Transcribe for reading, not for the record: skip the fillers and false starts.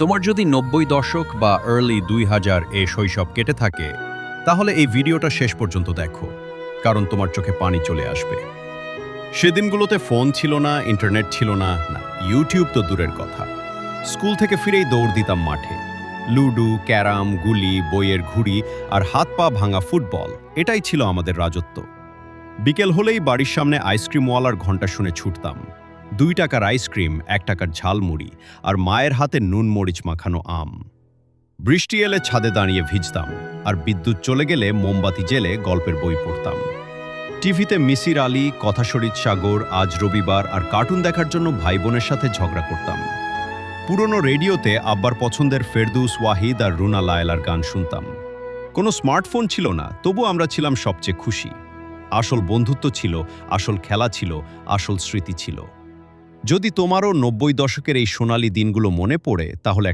তোমার যদি ৯০ দশক বা আর্লি ২০০০ এ শৈশব কেটে থাকে, তাহলে এই ভিডিওটা শেষ পর্যন্ত দেখো, কারণ তোমার চোখে পানি চলে আসবে। সেদিনগুলোতে ফোন ছিল না, ইন্টারনেট ছিল না, ইউটিউব তো দূরের কথা। স্কুল থেকে ফিরেই দৌড় দিতাম মাঠে। লুডো, ক্যারাম, গুলি, বইয়ের ঘুড়ি আর হাত পা ভাঙা ফুটবল, এটাই ছিল আমাদের রাজত্ব। বিকেল হলেই বাড়ির সামনে আইসক্রিমওয়ালার ঘণ্টা শুনে ছুটতাম। ২ টাকার আইসক্রিম, ১ টাকার ঝালমুড়ি আর মায়ের হাতে নুন মরিচ মাখানো আম। বৃষ্টি এলে ছাদে দাঁড়িয়ে ভিজতাম, আর বিদ্যুৎ চলে গেলে মোমবাতি জেলে গল্পের বই পড়তাম। টিভিতে মিসির আলী, কথাশরীদ সাগর, আজ রবিবার আর কার্টুন দেখার জন্য ভাই বোনের সাথে ঝগড়া করতাম। পুরনো রেডিওতে আব্বার পছন্দের ফেরদৌস ওয়াহিদ আর রুনা লায়লার গান শুনতাম। কোনো স্মার্টফোন ছিল না, তবু আমরা ছিলাম সবচেয়ে খুশি। আসল বন্ধুত্ব ছিল, আসল খেলা ছিল, আসল স্মৃতি ছিল। যদি তোমারও ৯০ দশকের এই সোনালী দিনগুলো মনে পড়ে, তাহলে